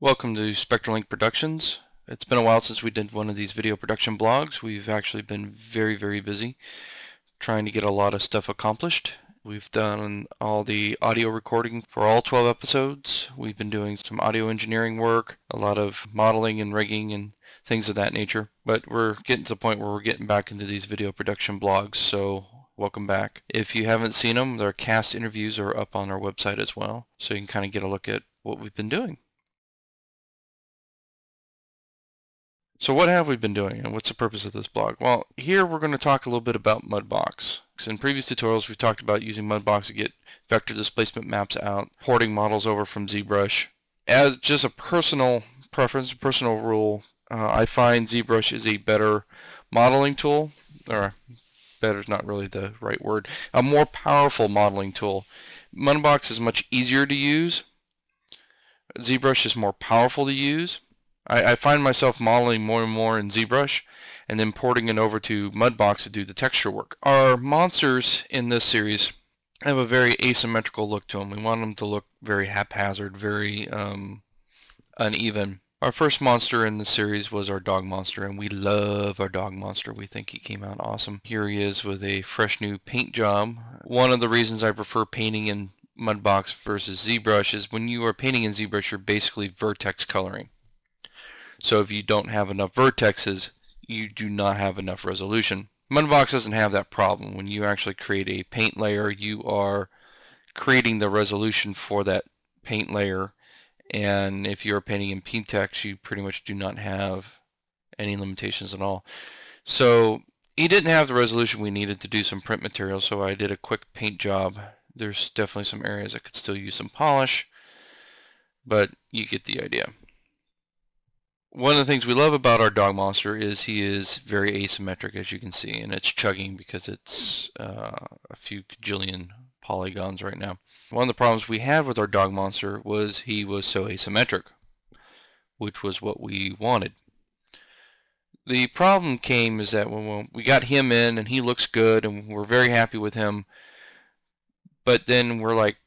Welcome to Spectral Productions. It's been a while since we did one of these video production blogs. We've actually been very busy trying to get a lot of stuff accomplished. We've done all the audio recording for all 12 episodes. We've been doing some audio engineering work, a lot of modeling and rigging and things of that nature. But we're getting to the point where we're getting back into these video production blogs, so welcome back. If you haven't seen them, their cast interviews are up on our website as well, so you can kind of get a look at what we've been doing. So what have we been doing, and what's the purpose of this blog? Well, here we're going to talk a little bit about Mudbox. In previous tutorials we've talked about using Mudbox to get vector displacement maps out, porting models over from ZBrush. As just a personal preference, personal rule, I find ZBrush is a better modeling tool, or better is not really the right word, a more powerful modeling tool. Mudbox is much easier to use. ZBrush is more powerful to use. I find myself modeling more and more in ZBrush and then porting it over to Mudbox to do the texture work. Our monsters in this series have a very asymmetrical look to them. We want them to look very haphazard, very uneven. Our first monster in the series was our dog monster, and we love our dog monster. We think he came out awesome. Here he is with a fresh new paint job. One of the reasons I prefer painting in Mudbox versus ZBrush is when you are painting in ZBrush, you're basically vertex coloring. So if you don't have enough vertexes, you do not have enough resolution. Mudbox doesn't have that problem. When you actually create a paint layer, you are creating the resolution for that paint layer, and if you're painting in P-Tex, you pretty much do not have any limitations at all. So he didn't have the resolution we needed to do some print material, so I did a quick paint job. There's definitely some areas that could still use some polish, but you get the idea. One of the things we love about our dog monster is he is very asymmetric, as you can see, and it's chugging because it's a few gajillion polygons right now. One of the problems we had with our dog monster was he was so asymmetric, which was what we wanted. The problem came is that when we got him in and he looks good and we're very happy with him, but then we're like,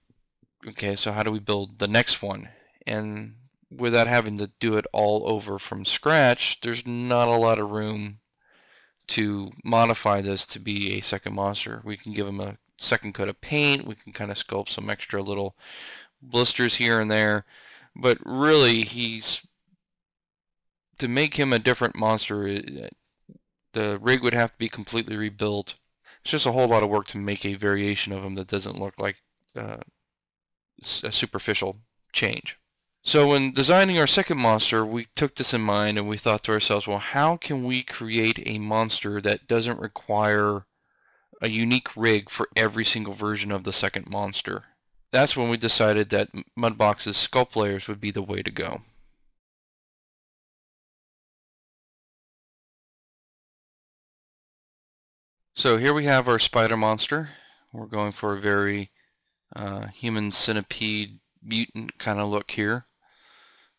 okay, so how do we build the next one? And without having to do it all over from scratch, there's not a lot of room to modify this to be a second monster. We can give him a second coat of paint, we can kind of sculpt some extra little blisters here and there, but really to make him a different monster, the rig would have to be completely rebuilt. It's just a whole lot of work to make a variation of him that doesn't look like a superficial change. So when designing our second monster, we took this in mind and we thought to ourselves, well, how can we create a monster that doesn't require a unique rig for every single version of the second monster? That's when we decided that Mudbox's Sculpt layers would be the way to go. So here we have our spider monster. We're going for a very human centipede mutant kind of look here.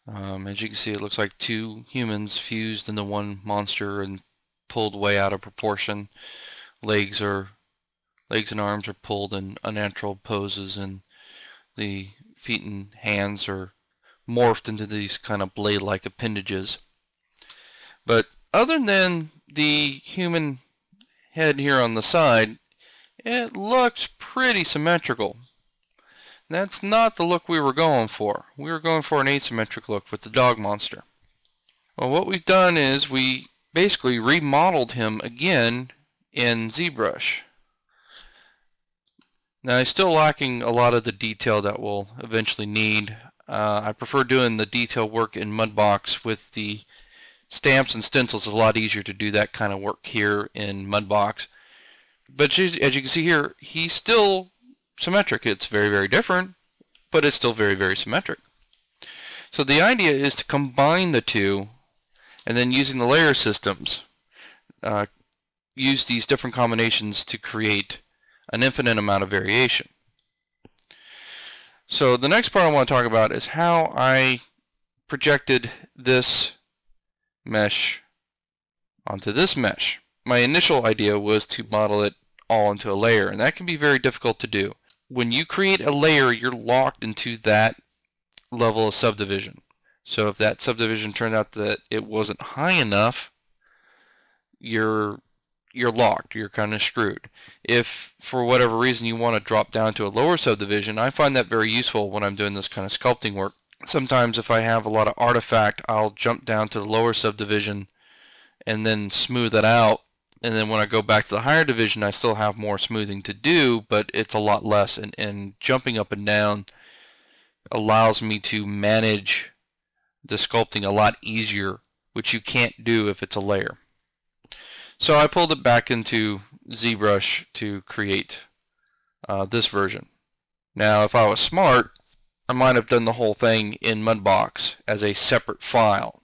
As you can see, it looks like two humans fused into one monster and pulled way out of proportion. Legs and arms are pulled in unnatural poses, and the feet and hands are morphed into these kind of blade-like appendages. But other than the human head here on the side, it looks pretty symmetrical. That's not the look we were going for. We were going for an asymmetric look with the dog monster. Well, what we've done is we basically remodeled him again in ZBrush. Now he's still lacking a lot of the detail that we'll eventually need. I prefer doing the detail work in Mudbox. With the stamps and stencils, it's a lot easier to do that kind of work here in Mudbox. But as you can see here, he's still symmetric. It's very different, but it's still very symmetric. So the idea is to combine the two, and then using the layer systems, use these different combinations to create an infinite amount of variation. So the next part I want to talk about is how I projected this mesh onto this mesh. My initial idea was to model it all into a layer, and that can be very difficult to do. When you create a layer, you're locked into that level of subdivision. So if that subdivision turned out that it wasn't high enough, you're locked. You're kind of screwed. If for whatever reason you want to drop down to a lower subdivision, I find that very useful when I'm doing this kind of sculpting work. Sometimes if I have a lot of artifact, I'll jump down to the lower subdivision and then smooth it out. And then when I go back to the higher division, I still have more smoothing to do, but it's a lot less. And jumping up and down allows me to manage the sculpting a lot easier, which you can't do if it's a layer. So I pulled it back into ZBrush to create this version. Now if I was smart, I might have done the whole thing in Mudbox as a separate file.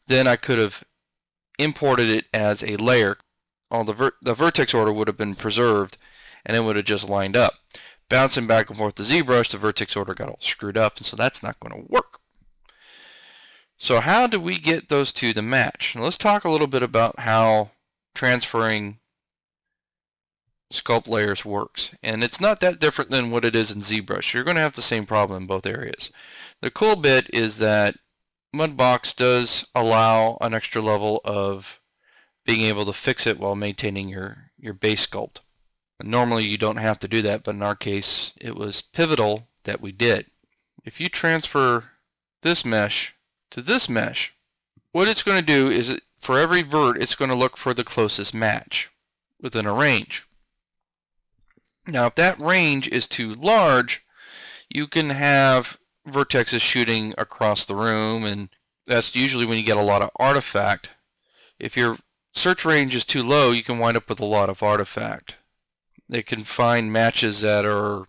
Then I could have imported it as a layer. All the vertex order would have been preserved and it would have just lined up. Bouncing back and forth to ZBrush, the vertex order got all screwed up, and so that's not going to work. So how do we get those two to match? Now let's talk a little bit about how transferring sculpt layers works. And it's not that different than what it is in ZBrush. You're going to have the same problem in both areas. The cool bit is that Mudbox does allow an extra level of being able to fix it while maintaining your base sculpt. Normally you don't have to do that, but in our case it was pivotal that we did. If you transfer this mesh to this mesh, what it's going to do is for every vert it's going to look for the closest match within a range. Now if that range is too large, you can have vertexes shooting across the room, and that's usually when you get a lot of artifact. If your search range is too low, you can wind up with a lot of artifact. They can find matches that are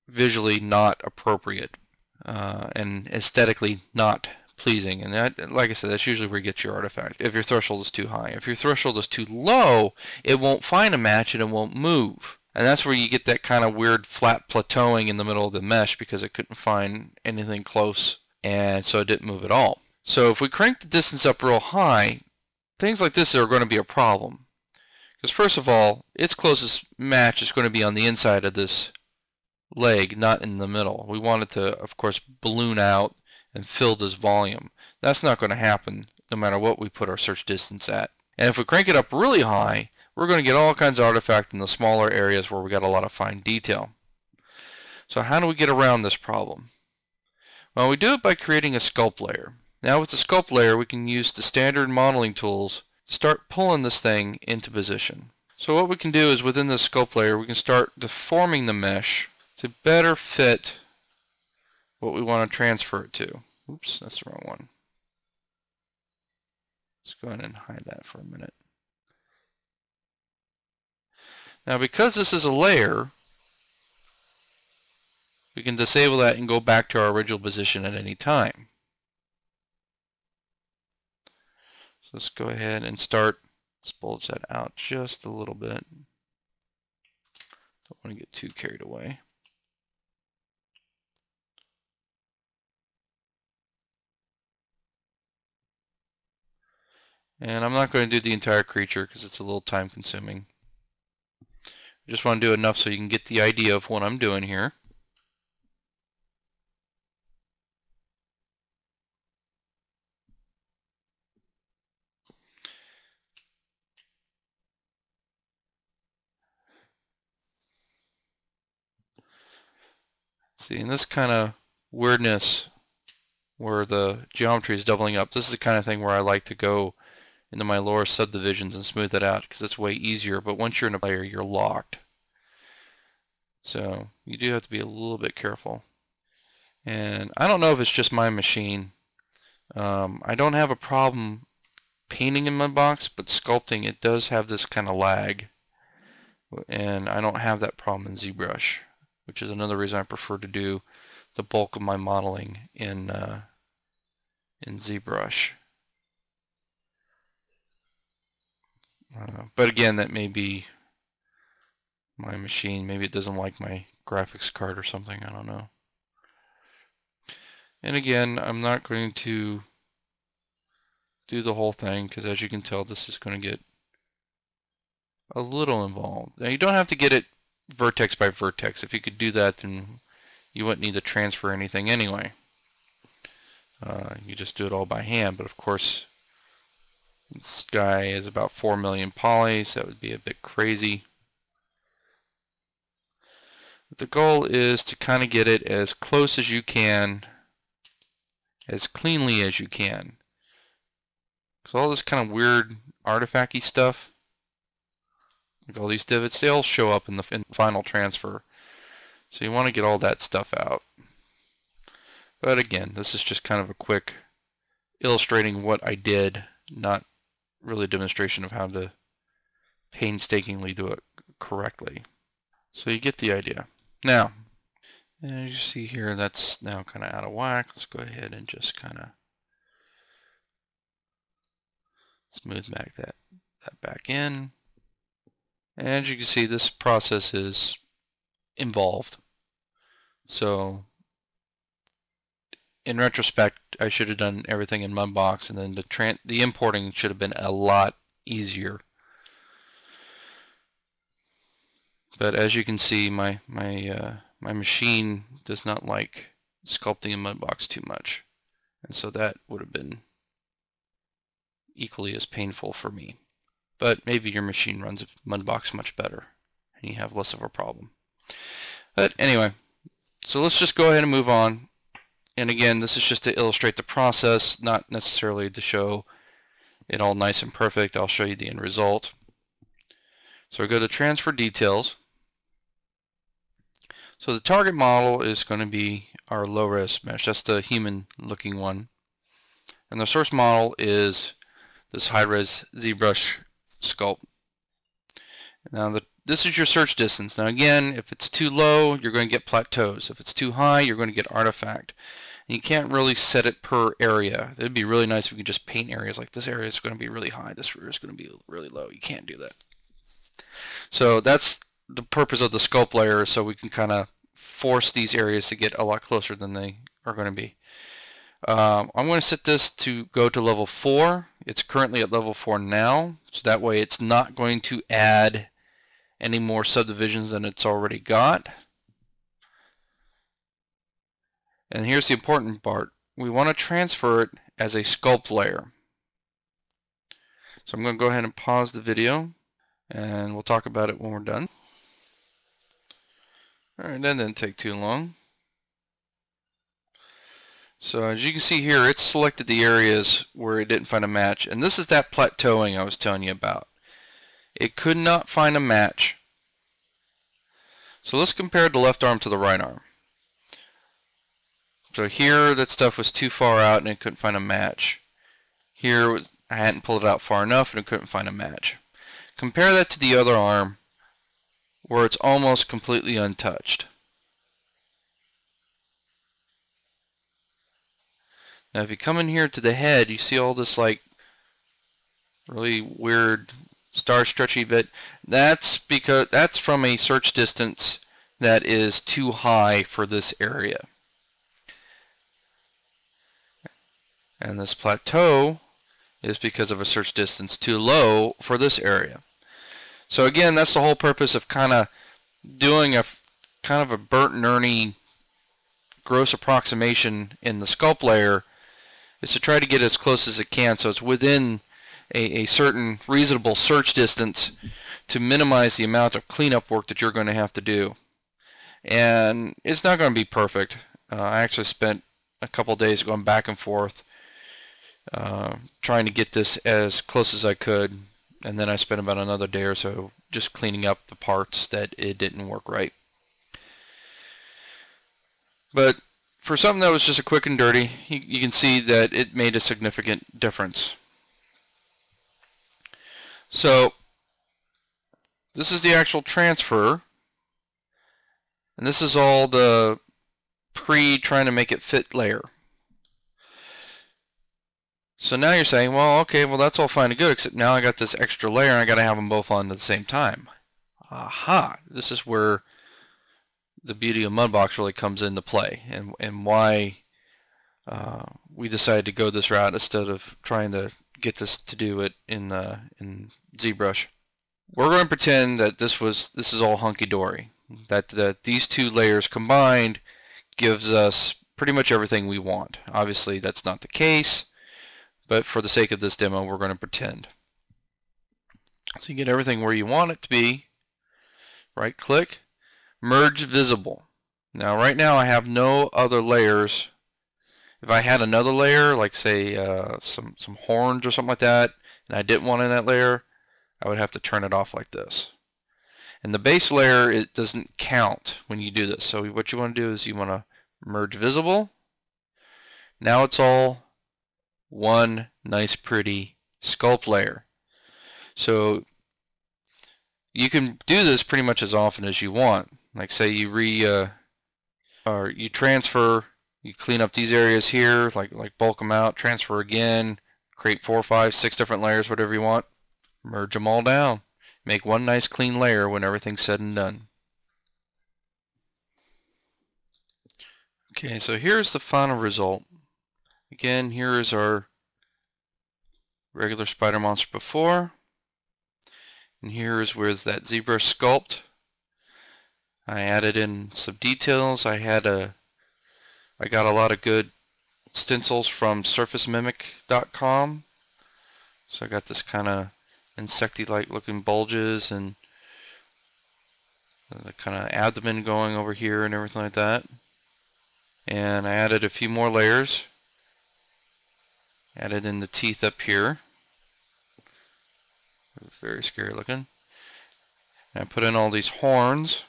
visually not appropriate and aesthetically not pleasing, and that, like I said, that's usually where you get your artifact if your threshold is too high. If your threshold is too low, it won't find a match and it won't move, and that's where you get that kind of weird flat plateauing in the middle of the mesh because it couldn't find anything close, and so it didn't move at all. So if we crank the distance up real high, things like this are going to be a problem. Because first of all, its closest match is going to be on the inside of this leg, not in the middle. We want it to, of course, balloon out and fill this volume. That's not going to happen no matter what we put our search distance at. And if we crank it up really high, we're going to get all kinds of artifact in the smaller areas where we got a lot of fine detail. So how do we get around this problem? Well, we do it by creating a sculpt layer. Now with the sculpt layer, we can use the standard modeling tools start pulling this thing into position. So what we can do is within the sculpt layer we can start deforming the mesh to better fit what we want to transfer it to. Oops, that's the wrong one. Let's go ahead and hide that for a minute. Now because this is a layer, we can disable that and go back to our original position at any time. So let's go ahead and start. Let's bulge that out just a little bit. Don't want to get too carried away. And I'm not going to do the entire creature because it's a little time consuming. I just want to do enough so you can get the idea of what I'm doing here. See, in this kind of weirdness where the geometry is doubling up, this is the kind of thing where I like to go into my lower subdivisions and smooth it out because it's way easier, but once you're in a layer, you're locked. So you do have to be a little bit careful. And I don't know if it's just my machine. I don't have a problem painting in Mudbox, but sculpting, it does have this kind of lag. And I don't have that problem in ZBrush, which is another reason I prefer to do the bulk of my modeling in ZBrush. But again, that may be my machine. Maybe it doesn't like my graphics card or something. I don't know. And again, I'm not going to do the whole thing because as you can tell, this is going to get a little involved. Now you don't have to get it vertex by vertex. If you could do that, then you wouldn't need to transfer anything anyway. You just do it all by hand, but of course this guy is about 4 million polys, so that would be a bit crazy. But the goal is to kind of get it as close as you can, as cleanly as you can. Because all this kind of weird artifacty stuff, like all these divots, they all show up in the final transfer. So you want to get all that stuff out. But again, this is just kind of a quick illustrating what I did, not really a demonstration of how to painstakingly do it correctly. So you get the idea. Now, as you see here, that's now kind of out of whack. Let's go ahead and just kind of smooth back that back in. And as you can see, this process is involved. So in retrospect, I should have done everything in Mudbox, and then the importing should have been a lot easier. But as you can see, my machine does not like sculpting in Mudbox too much, and so that would have been equally as painful for me. But maybe your machine runs Mudbox much better, and you have less of a problem. But anyway, so let's just go ahead and move on. And again, this is just to illustrate the process, not necessarily to show it all nice and perfect. I'll show you the end result. So we go to Transfer Details. So the target model is going to be our low-res mesh. That's the human-looking one. And the source model is this high-res ZBrush sculpt. Now this is your search distance. Now again, if it's too low, you're going to get plateaus. If it's too high, you're going to get artifact. And you can't really set it per area. It'd be really nice if we could just paint areas like this area is going to be really high, this area is going to be really low. You can't do that. So that's the purpose of the sculpt layer, so we can kind of force these areas to get a lot closer than they are going to be. I'm going to set this to go to level 4. It's currently at level 4 now, so that way it's not going to add any more subdivisions than it's already got. And here's the important part. We want to transfer it as a sculpt layer. So I'm going to go ahead and pause the video, and we'll talk about it when we're done. Alright, that didn't take too long. So as you can see here, it's selected the areas where it didn't find a match, and this is that plateauing I was telling you about. It could not find a match. So let's compare the left arm to the right arm. So here that stuff was too far out and it couldn't find a match. Here I hadn't pulled it out far enough and it couldn't find a match. Compare that to the other arm where it's almost completely untouched. Now if you come in here to the head, you see all this like really weird star stretchy bit. That's because that's from a search distance that is too high for this area. And this plateau is because of a search distance too low for this area. So again, that's the whole purpose of kind of doing a kind of a Bert and Ernie gross approximation in the sculpt layer, is to try to get as close as it can so it's within a certain reasonable search distance to minimize the amount of cleanup work that you're going to have to do. And it's not going to be perfect. I actually spent a couple days going back and forth trying to get this as close as I could, and then I spent about another day or so just cleaning up the parts that it didn't work right. But for something that was just a quick and dirty, you can see that it made a significant difference. So this is the actual transfer, and this is all the trying to make it fit layer. So now you're saying, well, okay, well that's all fine and good, except now I got this extra layer and I got to have them both on at the same time. Aha! This is where the beauty of Mudbox really comes into play, and why we decided to go this route instead of trying to get this to do it in ZBrush. We're going to pretend that this is all hunky-dory, that these two layers combined gives us pretty much everything we want. Obviously that's not the case, but for the sake of this demo we're going to pretend. So you get everything where you want it to be. Right click, merge visible. Now right now I have no other layers. If I had another layer, like say some horns or something like that, and I didn't want in that layer, I would have to turn it off like this. And the base layer, it doesn't count when you do this. So what you want to do is you want to merge visible. Now it's all one nice pretty sculpt layer. So you can do this pretty much as often as you want. Like say you or you transfer, you clean up these areas here, like bulk them out, transfer again, create 4, 5, 6 different layers, whatever you want, merge them all down. Make one nice clean layer when everything's said and done. Okay, so here's the final result. Again, here is our regular spider monster before, and here is with that ZBrush sculpt. I added in some details. I got a lot of good stencils from surfacemimic.com. So I got this kind of insecty-like looking bulges and the kind of abdomen going over here and everything like that. And I added a few more layers. Added in the teeth up here. Very scary looking. And I put in all these horns.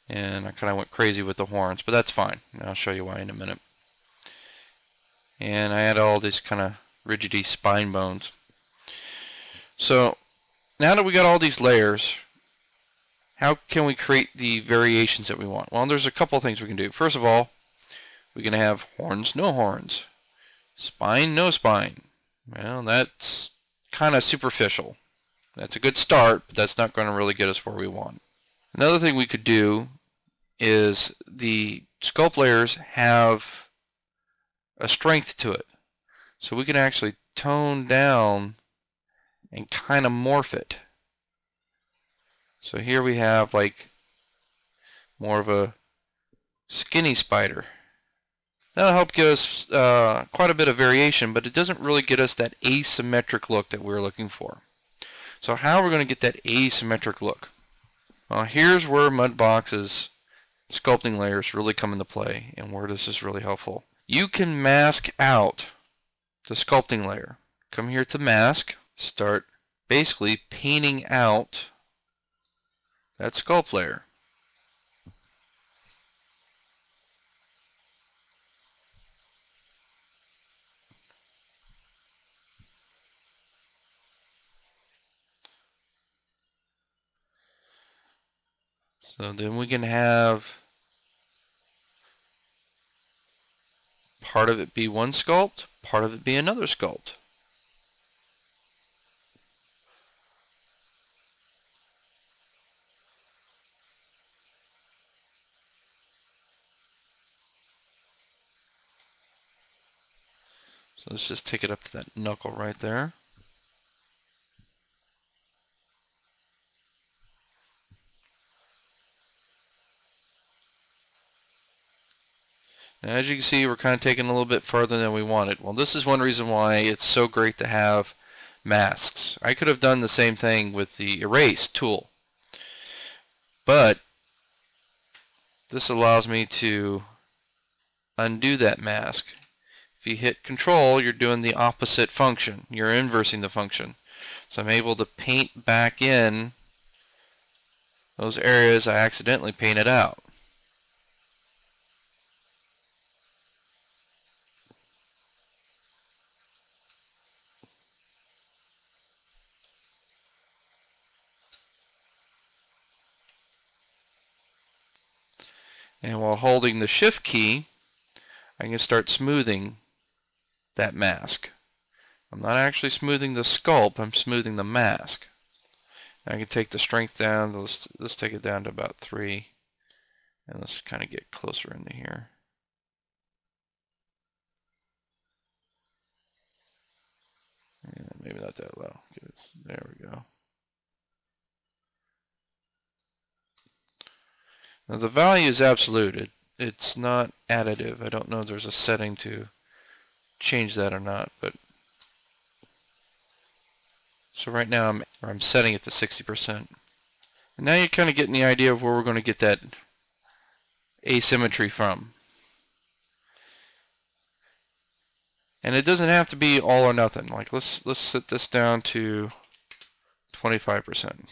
And I kind of went crazy with the horns, but that's fine. And I'll show you why in a minute. And I add all these kind of rigidy spine bones. So now that we got all these layers, how can we create the variations that we want? Well, there's a couple of things we can do. First of all, we're going to have horns, no horns. Spine, no spine. Well, that's kind of superficial. That's a good start, but that's not going to really get us where we want. Another thing we could do is the sculpt layers have a strength to it. So we can actually tone down and kind of morph it. So here we have like more of a skinny spider. That'll help give us quite a bit of variation, but it doesn't really get us that asymmetric look that we're looking for. So how are we going to get that asymmetric look? Well, here's where Mudbox's sculpting layers really come into play and where this is really helpful. You can mask out the sculpting layer. Come here to mask, start basically painting out that sculpt layer. So then we can have part of it be one sculpt, part of it be another sculpt. So let's just take it up to that knuckle right there. Now, as you can see, we're kind of taking a little bit further than we wanted. Well, this is one reason why it's so great to have masks. I could have done the same thing with the erase tool, but this allows me to undo that mask. If you hit Control, you're doing the opposite function. You're inversing the function. So I'm able to paint back in those areas I accidentally painted out. And while holding the Shift key, I can start smoothing that mask. I'm not actually smoothing the sculpt, I'm smoothing the mask. I can take the strength down, let's take it down to about 3, and let's kind of get closer into here. Yeah, maybe not that low. There we go. Now the value is absolute. it's not additive. I don't know if there's a setting to change that or not, but so right now I'm setting it to 60%. And now you're kind of getting the idea of where we're going to get that asymmetry from. And it doesn't have to be all or nothing. Like let's set this down to 25%.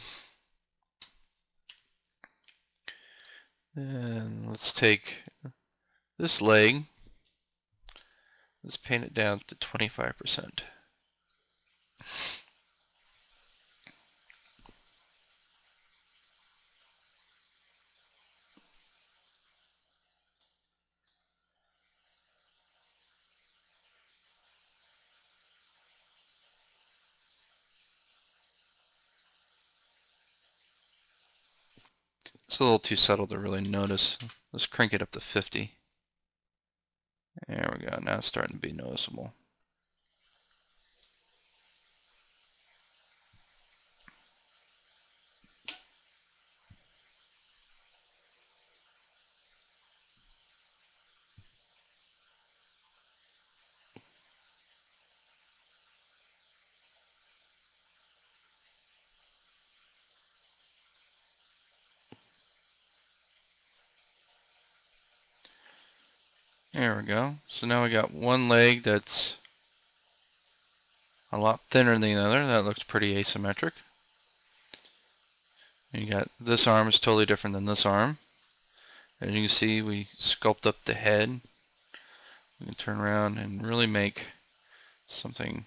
And let's take this leg. Let's paint it down to 25%. It's a little too subtle to really notice. Let's crank it up to 50. There we go. Now it's starting to be noticeable. There we go. So now we got one leg that's a lot thinner than the other. That looks pretty asymmetric. And you got this arm is totally different than this arm. As you can see, we sculpt up the head. We can turn around and really make something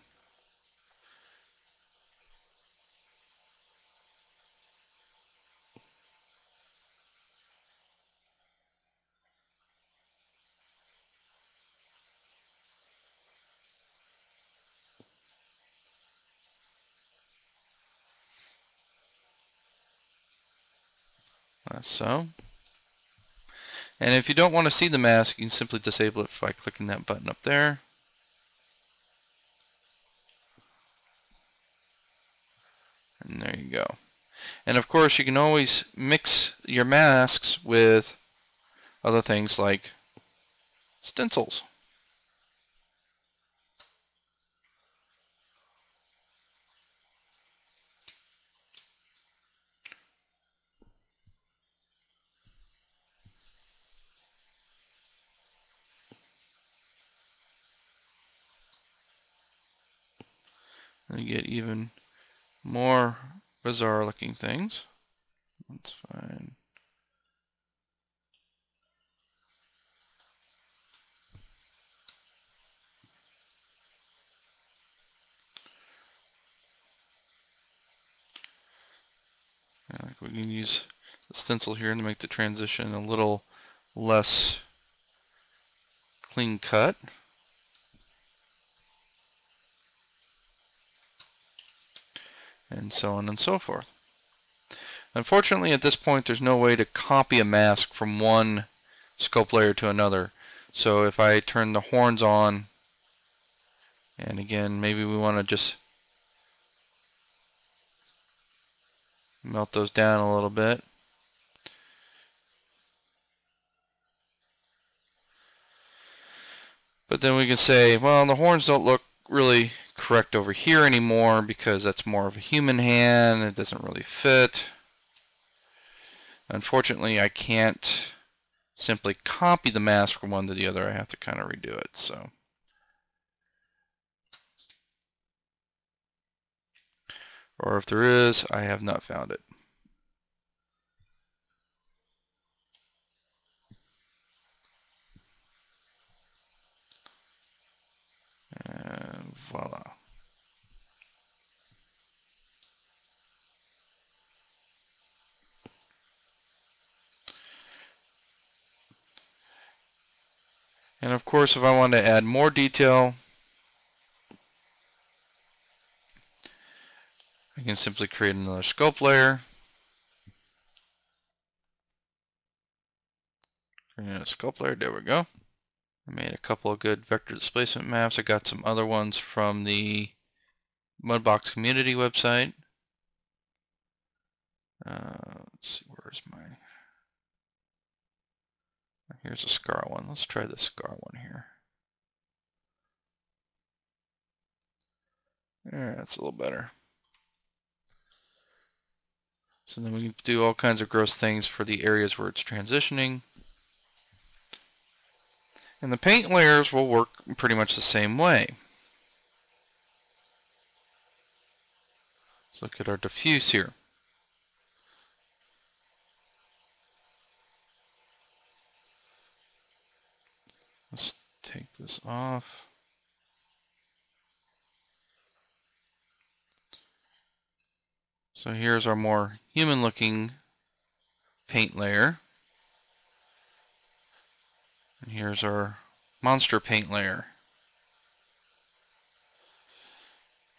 like so. And if you don't want to see the mask, you can simply disable it by clicking that button up there. And there you go. And of course, you can always mix your masks with other things like stencils. And you get even more bizarre looking things. That's fine. Like we can use the stencil here to make the transition a little less clean cut. And so on and so forth. Unfortunately, at this point, there's no way to copy a mask from one sculpt layer to another. So if I turn the horns on, and again, maybe we want to just melt those down a little bit. But then we can say, well, the horns don't look really correct over here anymore because that's more of a human hand. It doesn't really fit. Unfortunately, I can't simply copy the mask from one to the other. I have to kind of redo it. So, or if there is, I have not found it. And voila. And of course, if I want to add more detail, I can simply create another sculpt layer. Create a sculpt layer, there we go. I made a couple of good vector displacement maps. I got some other ones from the Mudbox community website. Let's see, where's my Here's a scar one. Let's try the scar one here. Yeah, that's a little better. So then we can do all kinds of gross things for the areas where it's transitioning. And the paint layers will work pretty much the same way. Let's look at our diffuse here. Let's take this off. So here's our more human looking paint layer. And here's our monster paint layer.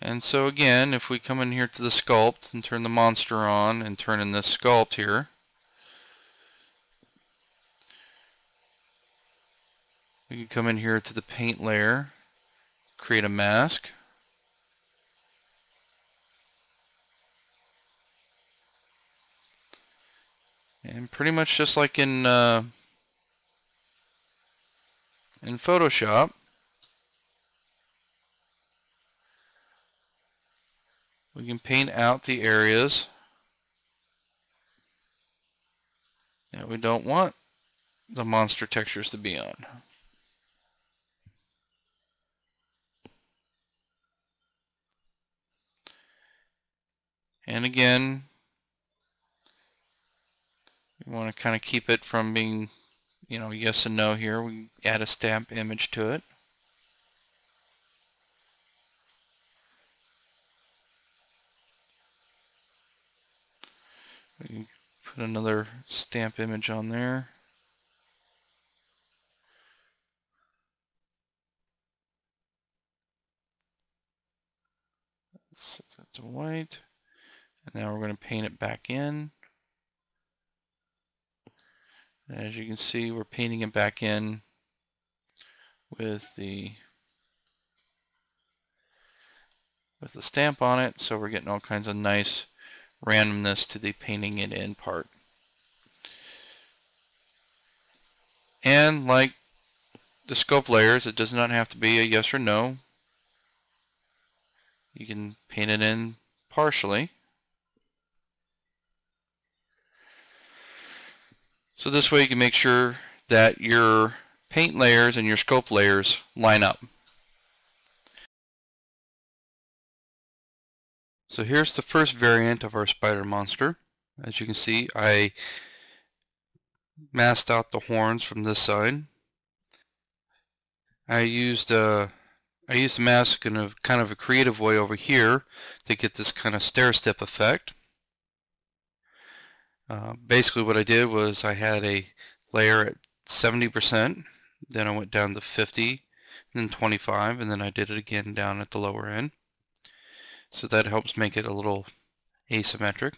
And so again, if we come in here to the sculpt and turn the monster on and turn in this sculpt here, we can come in here to the paint layer, create a mask. And pretty much just like in Photoshop, we can paint out the areas that we don't want the monster textures to be on. And again, we want to kind of keep it from being, yes and no here. We add a stamp image to it. We can put another stamp image on there. Set that to white. And now we're going to paint it back in. And as you can see, we're painting it back in with the stamp on it, so we're getting all kinds of nice randomness to the painting it in part. And like the sculpt layers, it does not have to be a yes or no. You can paint it in partially. So this way you can make sure that your paint layers and your sculpt layers line up. So here's the first variant of our spider monster. As you can see, I masked out the horns from this side. I used the mask in a kind of a creative way over here to get this kind of stair-step effect. Basically what I did was I had a layer at 70%, then I went down to 50, then 25, and then I did it again down at the lower end. So that helps make it a little asymmetric.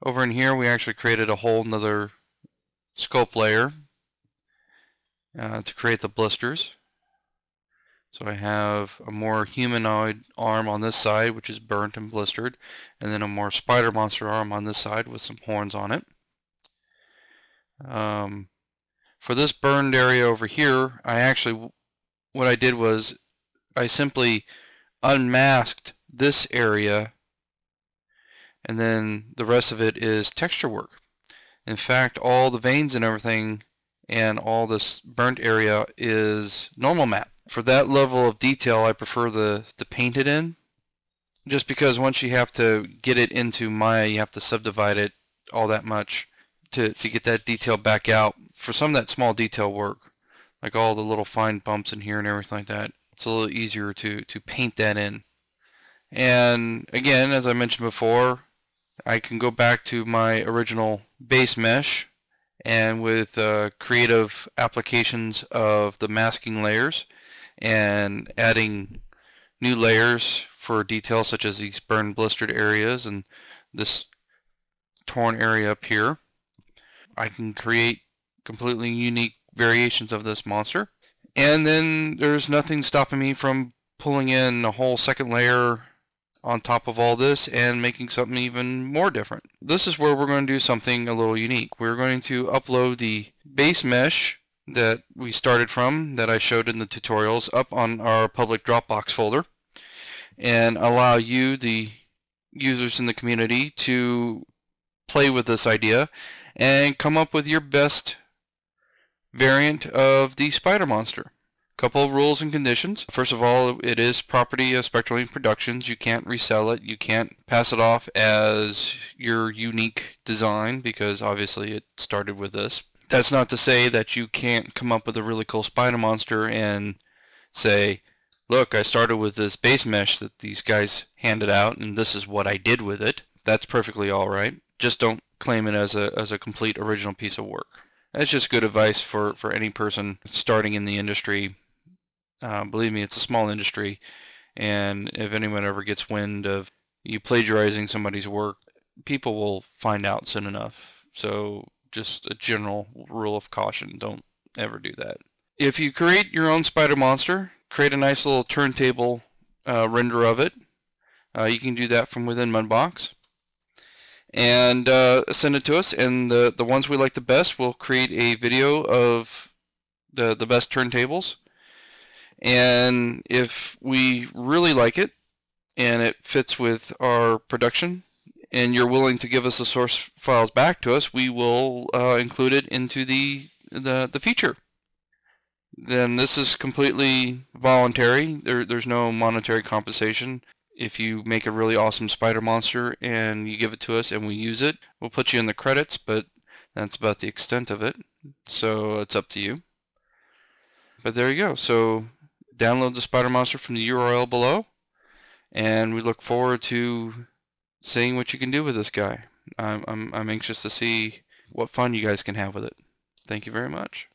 Over in here we actually created a whole nother sculpt layer to create the blisters. So I have a more humanoid arm on this side, which is burnt and blistered, and then a more spider monster arm on this side with some horns on it. For this burned area over here, what I did was I simply unmasked this area, and then the rest of it is texture work. In fact, all the veins and everything and all this burnt area is normal map. For that level of detail, I prefer the painted in, just because once you have to get it into Maya, you have to subdivide it all that much to get that detail back out. For some of that small detail work, like all the little fine bumps in here and everything like that, it's a little easier to paint that in. And again, as I mentioned before, I can go back to my original base mesh, and with creative applications of the masking layers and adding new layers for details such as these burned blistered areas and this torn area up here, I can create completely unique variations of this monster. And then there's nothing stopping me from pulling in a whole second layer on top of all this and making something even more different. This is where we're going to do something a little unique. We're going to upload the base mesh that we started from, that I showed in the tutorials, up on our public Dropbox folder, and allow you, the users in the community, to play with this idea and come up with your best variant of the spider monster. Couple of rules and conditions. First of all, it is property of Spectral Productions. You can't resell it. You can't pass it off as your unique design, because obviously it started with this. That's not to say that you can't come up with a really cool spider monster and say, look, I started with this base mesh that these guys handed out and this is what I did with it. That's perfectly alright. Just don't claim it as a complete original piece of work. That's just good advice for any person starting in the industry. Believe me, it's a small industry, and if anyone ever gets wind of you plagiarizing somebody's work, people will find out soon enough. So just a general rule of caution, don't ever do that. If you create your own spider monster, create a nice little turntable render of it. You can do that from within Mudbox. And send it to us, and the ones we like the best, we'll create a video of the best turntables. And if we really like it and it fits with our production and you're willing to give us the source files back to us, we will include it into the feature. Then this is completely voluntary. There's no monetary compensation. If you make a really awesome spider monster and you give it to us and we use it, we'll put you in the credits, but that's about the extent of it. So it's up to you. But there you go. So download the spider monster from the URL below, and we look forward to seeing what you can do with this guy. I'm anxious to see what fun you guys can have with it. Thank you very much.